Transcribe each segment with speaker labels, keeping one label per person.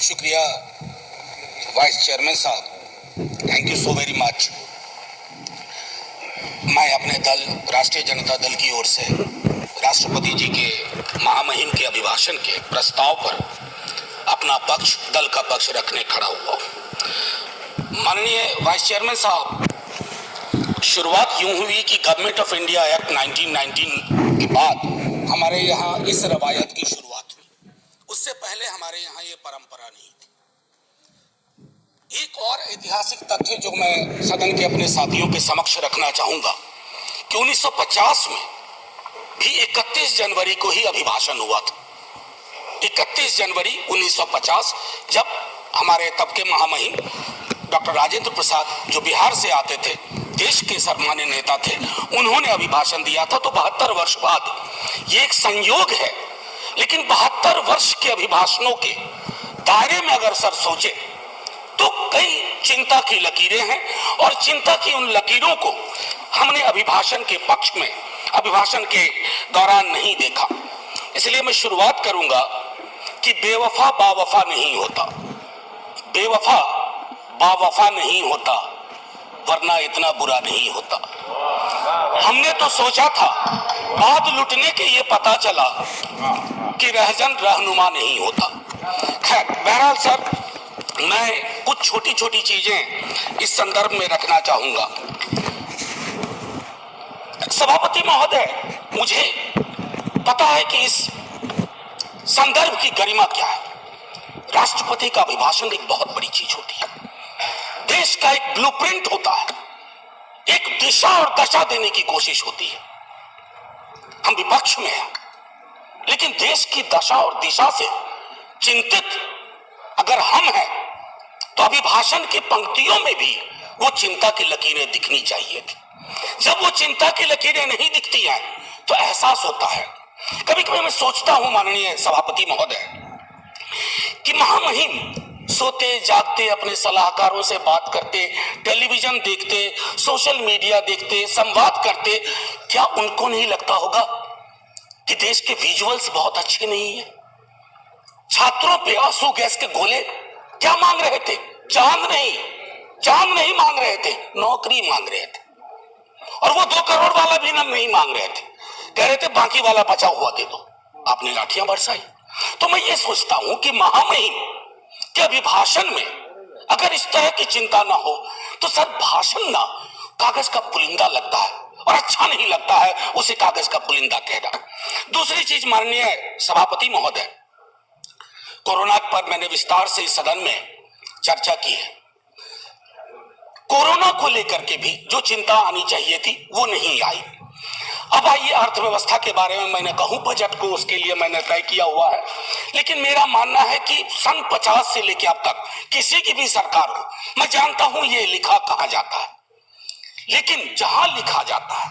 Speaker 1: शुक्रिया vice chairman साहब, thank you so very much. मैं अपने दल राष्ट्रीय जनता दल की ओर से राष्ट्रपति जी के महामहिम के अभिभाषण के प्रस्ताव पर अपना पक्ष, दल का पक्ष रखने खड़ा हुआ। माननीय वाइस चेयरमैन साहब, शुरुआत यूं हुई कि गवर्नमेंट ऑफ इंडिया एक्ट 1919 के बाद हमारे यहाँ इस रवायत की शुरुआत हुई। उससे पहले हमारे यहाँ ये परंपरा नहीं थी। एक और ऐतिहासिक तथ्य जो मैं सदन के अपने साथियों के समक्ष रखना चाहूंगा कि 1950 में भी 31 जनवरी को ही अभिभाषण हुआ था। 31 जनवरी 1950, जब हमारे तब के महामहिम डॉक्टर राजेंद्र प्रसाद जो बिहार से आते थे, देश के सर्वमान्य नेता थे, उन्होंने अभिभाषण दिया था। तो 72 वर्ष बाद ये एक संयोग है, लेकिन 72 वर्ष के अभिभाषणों के दायरे में अगर सर सोचे तो कई चिंता की लकीरें हैं, और चिंता की उन लकीरों को हमने अभिभाषण के पक्ष में, अभिभाषण के दौरान नहीं देखा। इसलिए मैं शुरुआत करूंगा कि बेवफा बावफा नहीं होता, बेवफा बावफा नहीं होता, वरना इतना बुरा नहीं होता। हमने तो सोचा था, बाद लुटने के ये पता चला कि रहजन रहनुमा नहीं होता। खैर, बहरहाल सर, मैं कुछ छोटी छोटी चीजें इस संदर्भ में रखना चाहूंगा। सभापति महोदय, मुझे पता है कि इस संदर्भ की गरिमा क्या है। राष्ट्रपति का अभिभाषण एक बहुत बड़ी चीज होती है, देश का एक ब्लूप्रिंट होता है, एक दिशा और दशा देने की कोशिश होती है। हम विपक्ष में हैं, लेकिन देश की दशा और दिशा से चिंतित अगर हम हैं तो अभिभाषण की पंक्तियों में भी वो चिंता की लकीरें दिखनी चाहिए थी। जब वो चिंता की लकीरें नहीं दिखती हैं तो एहसास होता है। कभी कभी मैं सोचता हूं माननीय सभापति महोदय कि महामहिम सोते जागते अपने सलाहकारों से बात करते, टेलीविजन देखते, सोशल मीडिया देखते, संवाद करते, क्या उनको नहीं लगता होगा कि देश के विजुअल्स बहुत अच्छे नहीं है? छात्रों पे आंसू गैस के गोले क्या मांग रहे थे? चांद नहीं मांग रहे थे, नौकरी मांग रहे थे। और वो 2 करोड़ वाला भी नहीं मांग रहे थे, कह रहे थे बाकी वाला बचा हुआ दे दो। आपने लाठियां बरसाई। तो मैं ये सोचता हूं कि महामहिम के अभिभाषण में अगर इस तरह की चिंता ना हो तो सर, भाषण ना कागज का पुलिंदा लगता है, और अच्छा नहीं लगता है उसे कागज का पुलिंदा कहना। दूसरी चीज माननीय सभापति महोदय, कोरोना पर मैंने विस्तार से इस सदन में चर्चा की है। कोरोना को लेकर के भी जो चिंता आनी चाहिए थी वो नहीं आई। अब आइए अर्थव्यवस्था के बारे में मैंने कहूं, बजट को उसके लिए मैंने तय किया हुआ है, लेकिन मेरा मानना है कि सन 50 से लेकर अब तक किसी की भी सरकार हो, मैं जानता हूं ये लिखा कहां जाता है, लेकिन जहां लिखा जाता है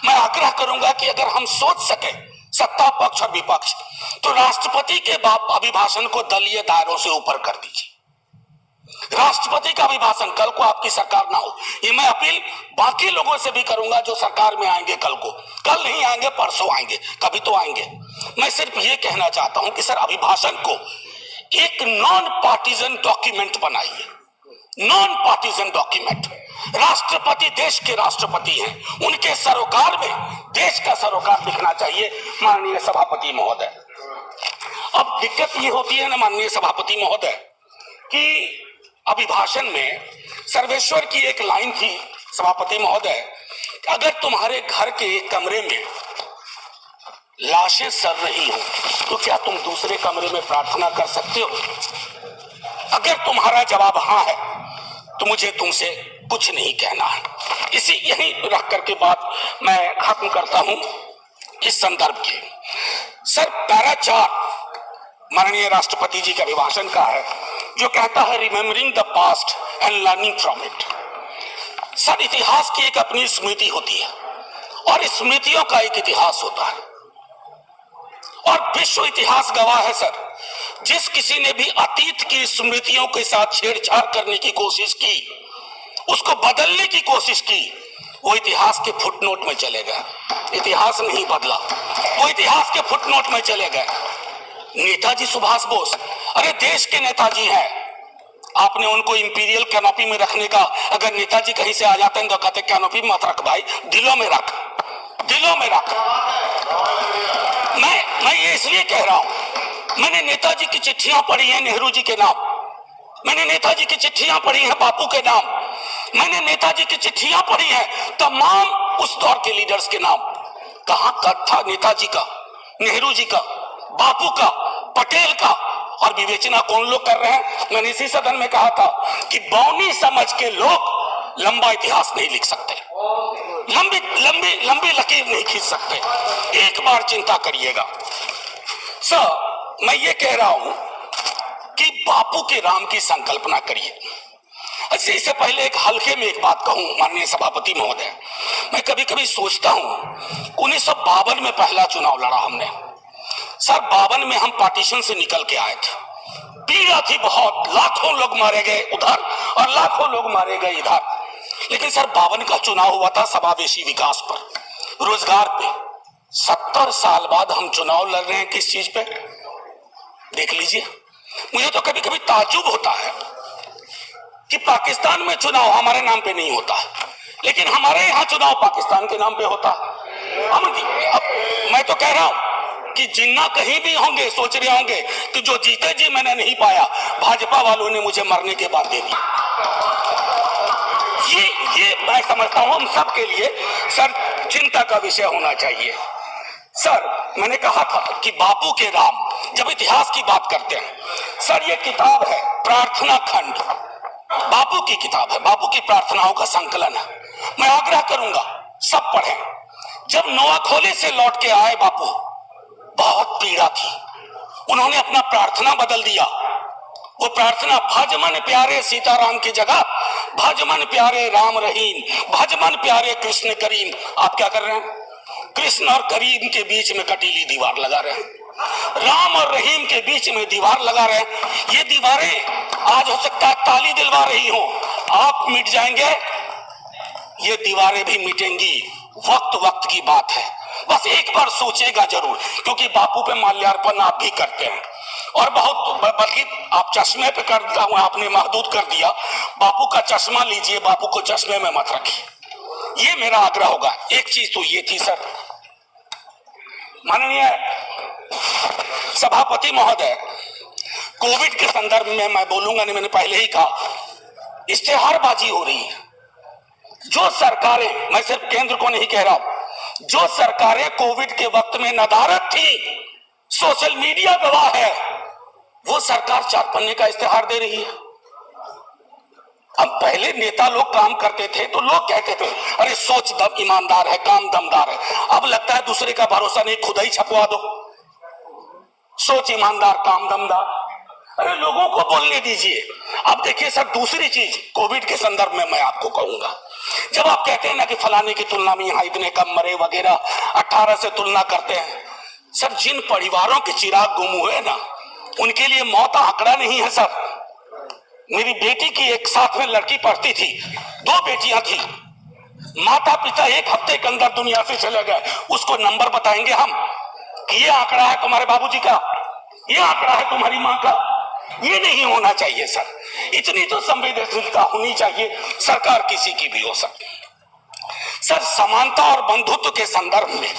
Speaker 1: मैं आग्रह करूंगा कि अगर हम सोच सके, सत्ता पक्ष और विपक्ष, तो राष्ट्रपति के अभिभाषण को दलीय दायरों से ऊपर कर दीजिए। राष्ट्रपति का अभिभाषण, कल को आपकी सरकार ना हो, ये मैं अपील बाकी लोगों से भी करूंगा जो सरकार में आएंगे कल को, कल नहीं आएंगे परसों आएंगे, कभी तो आएंगे। मैं सिर्फ ये कहना चाहता हूं कि सर, अभिभाषण को एक नॉन पार्टीजन डॉक्यूमेंट बनाइए, नॉन पार्टीजन डॉक्यूमेंट। राष्ट्रपति देश के राष्ट्रपति हैं, उनके सरोकार में देश का सरोकार दिखना चाहिए माननीय सभापति महोदय। अब दिक्कत ये होती है ना माननीय सभापति महोदय कि अभिभाषण में सर्वेश्वर की एक लाइन थी सभापति महोदय, अगर तुम्हारे घर के एक कमरे में लाशें सड़ रही हो तो क्या तुम दूसरे कमरे में प्रार्थना कर सकते हो? अगर तुम्हारा जवाब हाँ है तो मुझे तुमसे कुछ नहीं कहना है। इसी यही रख करके बात मैं खत्म करता हूं इस संदर्भ के। सर, पैरा 4 माननीय राष्ट्रपति जी के अभिभाषण का है, जो कहता है remembering the past and learning from it. Sir, इतिहास की एक अपनी स्मृति होती है और स्मृतियों का एक इतिहास होता है, और विश्व इतिहास गवाह है सर, जिस किसी ने भी अतीत की स्मृतियों के साथ छेड़छाड़ करने की कोशिश की, उसको बदलने की कोशिश की, वो इतिहास के फुटनोट में चले गए। इतिहास नहीं बदला, वो इतिहास के फुटनोट में चले गए। नेताजी सुभाष बोस अरे देश के नेताजी हैं, आपने उनको इंपीरियल कैनोपी में रखने का, अगर नेताजी कहीं से आ जाते हैं तो कहते कैनोपी मत रख भाई, दिलों में रख, दिलों में रख। मैं ये इसलिए कह रहा हूं, मैंने नेताजी की चिट्ठियां पढ़ी हैं नेहरू जी के नाम, मैंने नेताजी की चिट्ठियां पढ़ी हैं बापू के नाम, मैंने नेताजी की चिट्ठियां पढ़ी हैं तमाम उस दौर के लीडर्स के नाम। कहां कद था नेताजी का, नेहरू जी का, बापू का, पटेल का, और विवेचना कौन लोग कर रहे हैं? मैंने इसी सदन में कहा था कि बौनी समझ के लोग लंबा इतिहास नहीं लिख सकते, लंबी लंबी लंबी लकीर नहीं खींच सकते। एक बार चिंता करिएगा सर, मैं ये कह रहा हूं कि बापू के राम की संकल्पना करिए। अच्छा, इससे पहले एक हल्के में एक बात कहूं माननीय सभापति महोदय, मैं कभी कभी सोचता हूं 1952 में पहला चुनाव लड़ा हमने सर, 52 में हम पार्टीशन से निकल के आए थे, पीड़ा थी बहुत, लाखों लोग मारे गए उधर और लाखों लोग मारे गए इधर, लेकिन सर 52 का चुनाव हुआ था समावेशी विकास पर, रोजगार पे। 70 साल बाद हम चुनाव लड़ रहे हैं किस चीज पे? देख लीजिए। मुझे तो कभी कभी ताज्जुब होता है कि पाकिस्तान में चुनाव हमारे नाम पे नहीं होता, लेकिन हमारे यहाँ चुनाव पाकिस्तान के नाम पे होता। अमन जी, अब मैं तो कह रहा हूं कि जिन्ना कहीं भी होंगे सोच रहे होंगे कि जो जीते जी मैंने नहीं पाया, भाजपा वालों ने मुझे मरने के बाद दे दिया। ये मैं समझता हूं हम सबके लिए सर चिंता का विषय होना चाहिए। सर, मैंने कहा था कि बापू के राम, जब इतिहास की बात करते हैं सर, ये किताब है प्रार्थना खंड, बापू की किताब है, बापू की प्रार्थनाओं का संकलन है। मैं आग्रह करूंगा सब पढ़ें। जब नोआखोली से लौट के आए बापू, बहुत पीड़ा थी, उन्होंने अपना प्रार्थना बदल दिया। वो प्रार्थना भजमन प्यारे सीताराम की जगह भजमन प्यारे राम रहीम, भजमन प्यारे कृष्ण करीम। आप क्या कर रहे हैं? कृष्ण और करीम के बीच में कटीली दीवार लगा रहे हैं, राम और रहीम के बीच में दीवार लगा रहे हैं। ये दीवारें आज हो सकता है ताली दिलवा रही हो, आप मिट जाएंगे, ये दीवारें भी मिटेंगी, वक्त वक्त की बात है। बस एक बार सोचेगा जरूर, क्योंकि बापू पे माल्यार्पण आप भी करते हैं और बहुत, बल्कि आप चश्मे पे करता हूं, आपने महदूद कर दिया। बापू का चश्मा लीजिए, बापू को चश्मे में मत रखिए, ये मेरा आग्रह होगा। एक चीज तो ये थी सर, माननीय सभापति महोदय, कोविड के संदर्भ में मैं बोलूंगा नहीं, मैंने पहले ही कहा इश्तेहारबाजी हो रही है। जो सरकारें, मैं सिर्फ केंद्र को नहीं कह रहा हूं, जो सरकारें कोविड के वक्त में नदारद थी, सोशल मीडिया गवाह है, वो सरकार 4 पन्ने का इश्तेहार दे रही है। अब पहले नेता लोग काम करते थे तो लोग कहते थे अरे सोच दम ईमानदार है, काम दमदार है। अब लगता है दूसरे का भरोसा नहीं, खुद ही छपवा दो, सोच ईमानदार काम दमदार। अरे लोगों को बोलने दीजिए। अब देखिए सर, दूसरी चीज कोविड के संदर्भ में मैं आपको कहूंगा, जब आप कहते हैं ना कि फलाने की तुलना में यहाँ इतने कम मरे वगैरह, 18 से तुलना करते हैं सर, जिन परिवारों के चिराग गुम हुए ना, उनके लिए मौत आंकड़ा नहीं है सर। मेरी बेटी की एक साथ में लड़की पढ़ती थी, 2 बेटियां थी, माता पिता 1 हफ्ते के अंदर दुनिया से चले गए, उसको नंबर बताएंगे हम कि ये आंकड़ा है तुम्हारे बाबूजी का, ये आंकड़ा है तुम्हारी माँ का। ये नहीं होना चाहिए सर, इतनी तो संवेदनशीलता होनी चाहिए, सरकार किसी की भी हो सकती। सर, समानता और बंधुत्व के संदर्भ में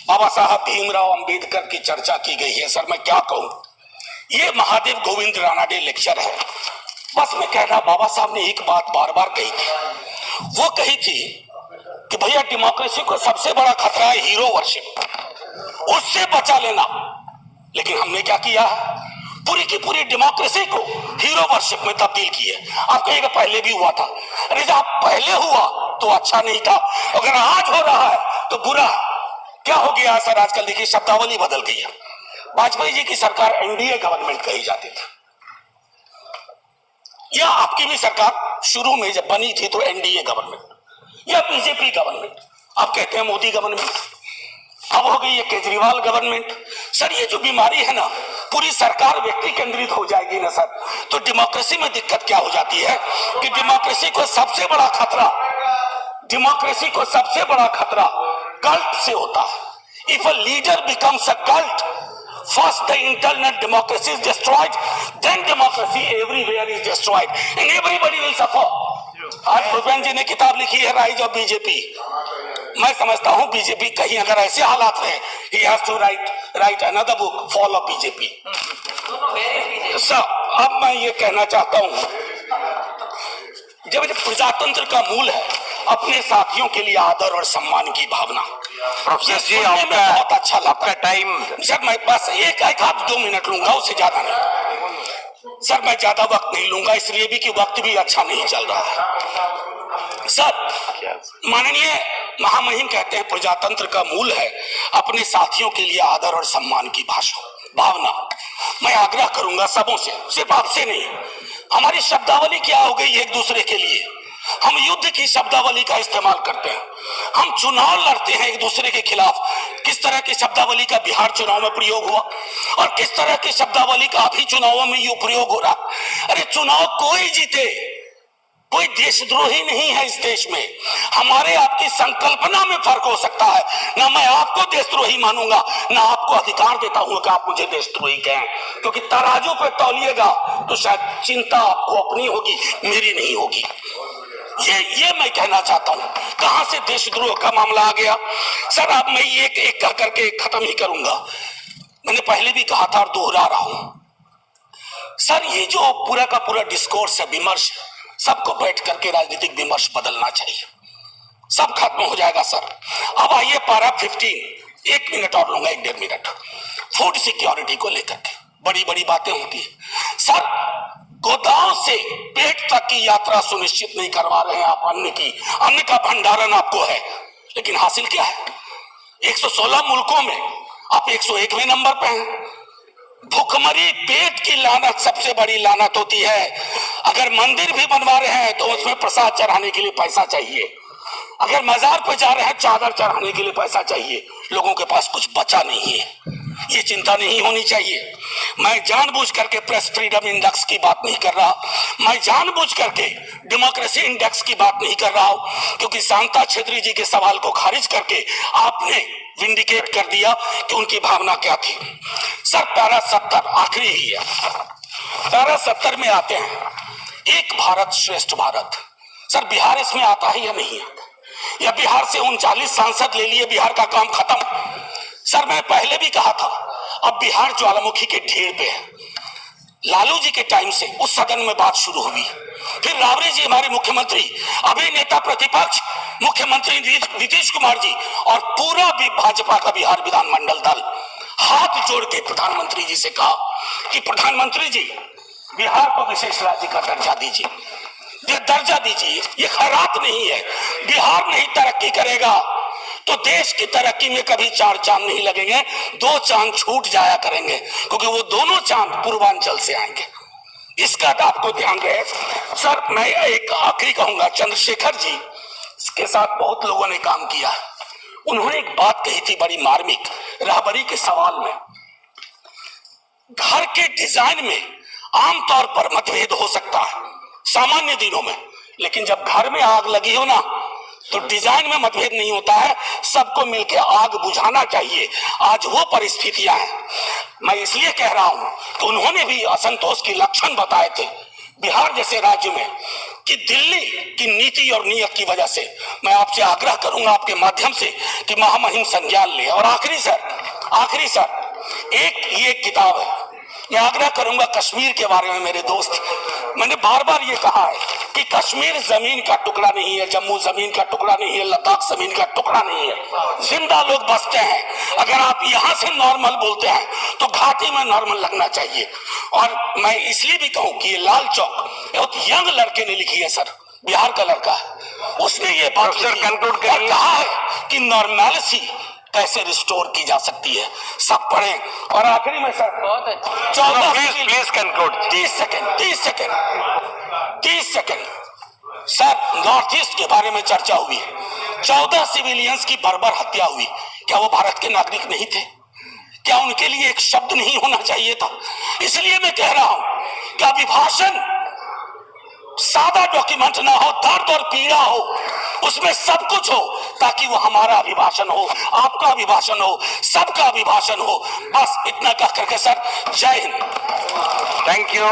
Speaker 1: बाबा साहब भीमराव अंबेडकर की चर्चा की गई है। सर मैं क्या कहूं, ये महादेव गोविंद रानाडे लेक्चर है। बस मैं कह रहा, बाबा साहब ने एक बात बार बार कही थी, वो कही थी कि भैया डेमोक्रेसी को सबसे बड़ा खतरा है हीरो वर्शिप, उससे बचा लेना। लेकिन हमने क्या किया है, पूरी की पूरी डेमोक्रेसी को हीरो वर्शिप में तब्दील किए। आप कहिएगा पहले भी हुआ था, अरे जब पहले हुआ तो अच्छा नहीं था, अगर आज हो रहा है तो बुरा। क्या हो गया सर, आजकल देखिए शब्दावली बदल गई है। वाजपेयी जी की सरकार एनडीए गवर्नमेंट कही जाती थी, या आपकी भी सरकार शुरू में जब बनी थी तो एनडीए गवर्नमेंट या बीजेपी गवर्नमेंट, आप कहते हैं मोदी गवर्नमेंट, अब हो गई है केजरीवाल गवर्नमेंट। सर ये जो बीमारी है ना, पूरी सरकार व्यक्ति केंद्रित हो जाएगी ना सर, तो डेमोक्रेसी में दिक्कत क्या हो जाती है कि डेमोक्रेसी को सबसे बड़ा खतरा, डेमोक्रेसी को सबसे बड़ा खतरा कल्ट से होता है। If a leader becomes a cult, first the internal democracy is destroyed, then democracy everywhere is destroyed and everybody will suffer. आज भूपेंद्र जी ने किताब लिखी है राइज ऑफ बीजेपी। मैं समझता हूं बीजेपी कहीं अगर ऐसे हालात रहे, he has to write another book, fall of BJP. अब मैं ये कहना चाहता हूं, जब प्रजातंत्र का मूल है अपने साथियों के लिए आदर और सम्मान की भावना। प्रोफेसर जी आपका बहुत अच्छा लगता है टाइम सर, मैं बस एक आध 2 मिनट लूंगा, उससे ज्यादा नहीं सर, मैं ज्यादा वक्त नहीं लूंगा, इसलिए भी कि वक्त भी अच्छा नहीं चल रहा है सर। माननीय महामहिम कहते हैं प्रजातंत्र का मूल है अपने साथियों के लिए आदर और सम्मान की भावना। मैं आग्रह करूंगा सबों से, सिर्फ आपसे नहीं, हमारी शब्दावली क्या हो गई एक दूसरे के लिए, हम युद्ध की शब्दावली का इस्तेमाल करते हैं, हम चुनाव लड़ते हैं एक दूसरे के खिलाफ। किस तरह की शब्दावली का बिहार चुनाव में प्रयोग हुआ और किस तरह की शब्दावली का अभी चुनावों में ये प्रयोग हो रहा। अरे चुनाव कोई जीते, कोई देशद्रोही नहीं है इस देश में। हमारे आपकी संकल्पना में फर्क हो सकता है, ना मैं आपको देशद्रोही मानूंगा, ना आपको अधिकार देता हूं कि आप मुझे देशद्रोही कहें, क्योंकि तराजू पे तौलिएगा तो शायद चिंता आपको अपनी होगी, मेरी नहीं होगी। ये मैं कहना चाहता हूं। कहां से देशद्रोह का मामला आ गया सर? अब मैं एक एक कह करके खत्म ही करूंगा। मैंने पहले भी कहा था और दोहरा रहा हूं सर, ये जो पूरा का पूरा डिस्कोर्स है, विमर्श, सबको बैठ करके राजनीतिक विमर्श बदलना चाहिए, सब खत्म हो जाएगा सर। अब आइए पारा 15, 1 मिनट और लूंगा, 1-1.5 मिनट। फूड सिक्योरिटी को लेकर के बड़ी बड़ी बातें होती है सर। गोदाम से पेट तक की यात्रा सुनिश्चित नहीं करवा रहे हैं आप, अन्न का भंडारण आपको है, लेकिन हासिल क्या है? 116 मुल्कों में आप 101वें नंबर पे हैं। भूखमरी पेट की लानत सबसे बड़ी लानत होती है। अगर मंदिर भी बनवा रहे हैं तो उसमें प्रसाद चढ़ाने के लिए पैसा चाहिए, अगर मजार पे जा रहे हैं चादर चढ़ाने के लिए पैसा चाहिए, लोगों के पास कुछ बचा नहीं है। ये चिंता नहीं होनी चाहिए। मैं जानबूझ करके प्रेस फ्रीडम इंडेक्स की बात नहीं कर रहा, मैं जानबूझ करके डेमोक्रेसी इंडेक्स की बात नहीं कर रहा हूं, क्योंकि शांता छेत्री जी के सवाल को खारिज करके आपने विंडिकेट कर दिया कि उनकी भावना क्या थी। सर पैरा 70 आखिरी ही है, पैरा 70 में आते हैं एक भारत श्रेष्ठ भारत। सर बिहार इसमें आता है या नहीं आता? या बिहार से 39 सांसद ले लिए, बिहार का काम खत्म? सर मैं पहले भी कहा था, अब बिहार ज्वालामुखी के ढेर पे है। लालू जी के टाइम से उस सदन में बात शुरू हुई, फिर राबड़ी जी हमारे मुख्यमंत्री, अभी नेता प्रतिपक्ष मुख्यमंत्री नीतीश कुमार जी और पूरा भी भाजपा का बिहार विधानमंडल दल हाथ जोड़ के प्रधानमंत्री जी से कहा कि प्रधानमंत्री जी बिहार को विशेष राज्य का दर्जा दीजिए, ये दर्जा दीजिए। ये खैरात नहीं है, बिहार नहीं तरक्की करेगा तो देश की तरक्की में कभी 4 चांद नहीं लगेंगे, 2 चांद छूट जाया करेंगे, क्योंकि वो दोनों चांद पूर्वांचल से आएंगे। इसका आपको ध्यान रहे। सर मैं एक आखिरी कहूंगा, चंद्रशेखर जी के साथ बहुत लोगों ने काम किया, उन्होंने एक बात कही थी बड़ी मार्मिक, राहबरी के सवाल में। घर के डिजाइन में आमतौर पर मतभेद हो सकता है सामान्य दिनों में, लेकिन जब घर में आग लगी हो ना तो डिजाइन में मतभेद नहीं होता है, सबको मिलकर आग बुझाना चाहिए। आज वो परिस्थितियां हैं। मैं इसलिए कह रहा हूं कि उन्होंने भी असंतोष के लक्षण बताए थे बिहार जैसे राज्य में, कि दिल्ली की नीति और नीयत की वजह से। मैं आपसे आग्रह करूंगा आपके माध्यम से कि महामहिम संज्ञान ले। और आखिरी सर ये किताब है, मैं आग्रह करूंगा कश्मीर के बारे में। मेरे दोस्त, मैंने बार बार ये कहा है कि कश्मीर जमीन का टुकड़ा नहीं है, जम्मू जमीन का टुकड़ा नहीं है, लद्दाख जमीन का टुकड़ा नहीं है, जिंदा लोग बसते हैं। अगर आप यहाँ से नॉर्मल बोलते हैं तो घाटी में नॉर्मल लगना चाहिए। और मैं इसलिए भी कहूँ कि ये लाल चौक बहुत यंग लड़के ने लिखी है सर, बिहार का लड़का है, उसने ये बात कंक्लूड कर कहा है कि नॉर्मैलिटी कैसे रिस्टोर की जा सकती है। सब पढ़ें। और आखिरी में sir 14 please conclude 30 second sir, north east के बारे में चर्चा हुई, 14 सिविलियंस की बर्बर हत्या हुई, क्या वो भारत के नागरिक नहीं थे? क्या उनके लिए एक शब्द नहीं होना चाहिए था? इसलिए मैं कह रहा हूं कि अभिभाषण सादा डॉक्यूमेंट ना हो, दर्द और पीड़ा हो, उसमें सब कुछ हो, ताकि वो हमारा अभिभाषण हो, आपका अभिभाषण हो, सबका अभिभाषण हो। बस इतना कह करके सर, जय हिंद।
Speaker 2: Thank you.